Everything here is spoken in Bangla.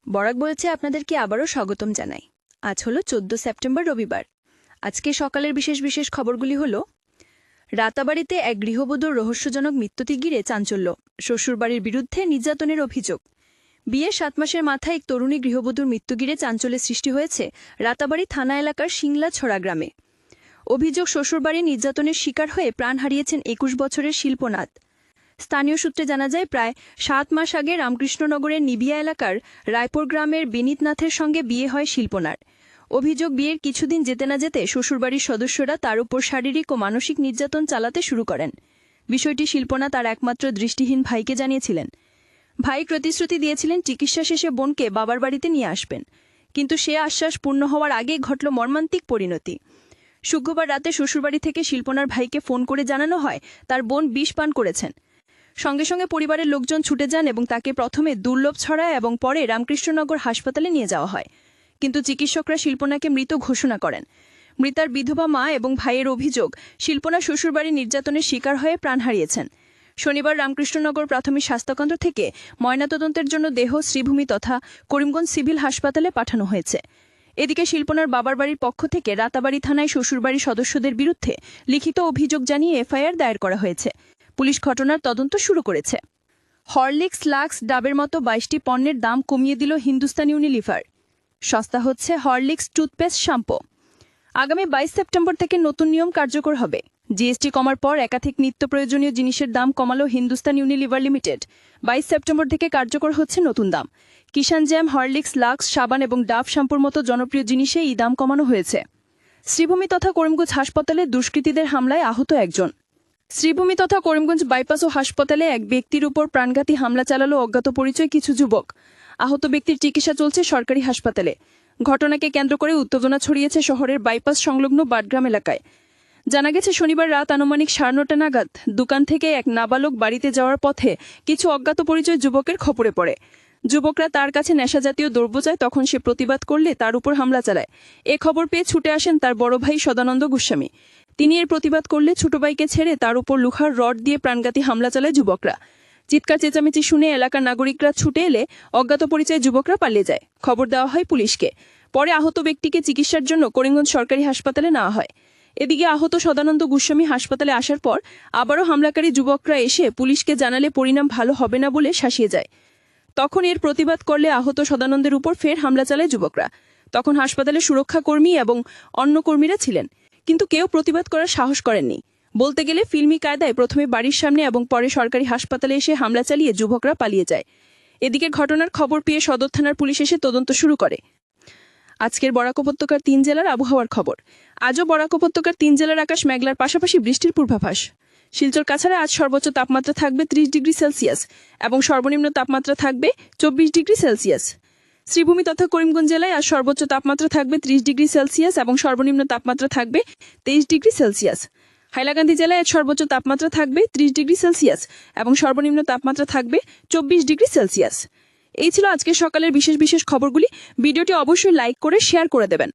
বরাক বলেছে আপনাদেরকে আবারও স্বাগতম জানাই। আজ হলো 14 সেপ্টেম্বর, রবিবার। আজকে সকালের বিশেষ বিশেষ খবরগুলি হলো: রাতাবাড়িতে এক গৃহবধূর রহস্যজনক মৃত্যুতে ঘিরে চাঞ্চল্য, শ্বশুরবাড়ির বিরুদ্ধে নির্যাতনের অভিযোগ। বিয়ের 7 মাসের মাথায় এক তরুণী গৃহবধূর মৃত্যু ঘিরে চাঞ্চল্যের সৃষ্টি হয়েছে রাতাবাড়ি থানা এলাকার সিংলাছড়া গ্রামে। অভিযোগ, শ্বশুরবাড়ির নির্যাতনের শিকার হয়ে প্রাণ হারিয়েছেন 21 বছরের শিল্পনাথ। স্থানীয় সূত্রে জানা যায়, প্রায় 7 মাস আগে রামকৃষ্ণনগরের নিবিয়া এলাকার রায়পুর গ্রামের বিনীতনাথের সঙ্গে বিয়ে হয় শিল্পনার। অভিযোগ, বিয়ের কিছুদিন যেতে না যেতে শ্বশুরবাড়ির সদস্যরা তার উপর শারীরিক ও মানসিক নির্যাতন চালাতে শুরু করেন। বিষয়টি শিল্পনাথ তার একমাত্র দৃষ্টিহীন ভাইকে জানিয়েছিলেন। ভাই প্রতিশ্রুতি দিয়েছিলেন চিকিৎসা শেষে বোনকে বাবার বাড়িতে নিয়ে আসবেন, কিন্তু সে আশ্বাস পূর্ণ হওয়ার আগেই ঘটল মর্মান্তিক পরিণতি। শুক্রবার রাতে শ্বশুরবাড়ি থেকে শিল্পনার ভাইকে ফোন করে জানানো হয় তার বোন বিষ পান করেছেন। সঙ্গে সঙ্গে পরিবারের লোকজন ছুটে যান এবং তাকে প্রথমে দুর্লভছড়া এবং পরে রামকৃষ্ণনগর হাসপাতালে নিয়ে যাওয়া হয়, কিন্তু চিকিৎসকরা শিল্পনাকে মৃত ঘোষণা করেন। মৃতার বিধবা মা এবং ভাইয়ের অভিযোগ, শিল্পনা শ্বশুরবাড়ির নির্যাতনের শিকার হয়ে প্রাণ হারিয়েছেন। শনিবার রামকৃষ্ণনগর প্রাথমিক স্বাস্থ্যকেন্দ্র থেকে ময়নাতদন্তের জন্য দেহ শ্রীভূমি তথা করিমগঞ্জ সিভিল হাসপাতালে পাঠানো হয়েছে। এদিকে শিল্পনার বাবার বাড়ির পক্ষ থেকে রাতাবাড়ি থানায় শ্বশুরবাড়ির সদস্যদের বিরুদ্ধে লিখিত অভিযোগ জানিয়ে এফআইআর দায়ের করা হয়েছে। পুলিশ ঘটনার তদন্ত শুরু করেছে। হরলিক্স, লাক্স, ডাবের মতো 22টি পণ্যের দাম কমিয়ে দিল হিন্দুস্তান ইউনিলিভার। সস্তা হচ্ছে হরলিক্স টুথপেস্ট, শ্যাম্পু। আগামী 22 সেপ্টেম্বর থেকে নতুন নিয়ম কার্যকর হবে। জিএসটি কমার পর একাধিক নিত্য প্রয়োজনীয় জিনিসের দাম কমালো হিন্দুস্তান ইউনিলিভার লিমিটেড। 22 সেপ্টেম্বর থেকে কার্যকর হচ্ছে নতুন দাম। কিষান জ্যাম, হরলিক্স, লাক্স, সাবান এবং ডাভ শ্যাম্পুর মতো জনপ্রিয় জিনিসে এই দাম কমানো হয়েছে। শ্রীভূমি তথা করিমগঞ্জ হাসপাতালে দুষ্কৃতীদের হামলায় আহত একজন। শ্রীভূমি তথা করিমগঞ্জ বাইপাস ও হাসপাতালে এক ব্যক্তির উপর প্রাণঘাতী হামলা চালালো অজ্ঞাত পরিচয় কিছু যুবক। আহত ব্যক্তির চিকিৎসা চলছে সরকারি হাসপাতালে। ঘটনাকে কেন্দ্র করে উত্তেজনা ছড়িয়েছে শহরের বাইপাস সংলগ্ন বাটগ্রাম এলাকায়। জানা গেছে, শনিবার রাত আনুমানিক 9:30 নাগাদ দোকান থেকে এক নাবালক বাড়িতে যাওয়ার পথে কিছু অজ্ঞাত পরিচয় যুবকের খপ্পরে পড়ে। যুবকরা তার কাছে নেশাজাতীয় দ্রব্য চায়, তখন সে প্রতিবাদ করলে তার উপর হামলা চালায়। এ খবর পেয়ে ছুটে আসেন তার বড় ভাই সদানন্দ গোস্বামী। তিনি এর প্রতিবাদ করলে ছোট ভাইকে ছেড়ে তার উপর লোহার রড দিয়ে প্রাণঘাতী হামলা চালায় যুবকরা। চিৎকার চেঁচামেচি শুনে এলাকার নাগরিকরা ছুটে এলে অজ্ঞাত পরিচয় যুবকরা পালিয়ে যায়। খবর দেওয়া হয় পুলিশকে। পরে আহত ব্যক্তিকে চিকিৎসার জন্য করিমগঞ্জ সরকারি হাসপাতালে নেওয়া হয়। এদিকে আহত সদানন্দ গোস্বামী হাসপাতালে আসার পর আবারও হামলাকারী যুবকরা এসে পুলিশকে জানালে পরিণাম ভালো হবে না বলে শাসিয়ে যায়। তখন এর প্রতিবাদ করলে আহত সদানন্দের উপর ফের হামলা চালায় যুবকরা। তখন হাসপাতালে সুরক্ষা কর্মী এবং অন্য কর্মীরা ছিলেন, কিন্তু কেউ প্রতিবাদ করার সাহস করেননি। বলতে গেলে ফিল্মি কায়দায় প্রথমে বাড়ির সামনে এবং পরে সরকারি হাসপাতালে এসে হামলা চালিয়ে যুবকরা পালিয়ে যায়। এদিকে ঘটনার খবর পেয়ে সদর থানার পুলিশ এসে তদন্ত শুরু করে। আজকের বরাক উপত্যকার 3 জেলার আবহাওয়ার খবর। আজও বরাক উপত্যকার 3 জেলার আকাশ মেঘলার পাশাপাশি বৃষ্টির পূর্বাভাস। শিলচর কাছাড়ে আজ সর্বোচ্চ তাপমাত্রা থাকবে 30 ডিগ্রি সেলসিয়াস এবং সর্বনিম্ন তাপমাত্রা থাকবে 24 ডিগ্রি সেলসিয়াস। শ্রীভূমি তথা করিমগঞ্জ জেলায় আজ সর্বোচ্চ তাপমাত্রা থাকবে 30 ডিগ্রি সেলসিয়াস এবং সর্বনিম্ন তাপমাত্রা থাকবে 23 ডিগ্রি সেলসিয়াস। হাইলাকান্দি জেলায় আজ সর্বোচ্চ তাপমাত্রা থাকবে 30 ডিগ্রি সেলসিয়াস এবং সর্বনিম্ন তাপমাত্রা থাকবে 24 ডিগ্রি সেলসিয়াস। এই ছিল আজকের সকালের বিশেষ বিশেষ খবরগুলি। ভিডিওটি অবশ্যই লাইক করে শেয়ার করে দেবেন।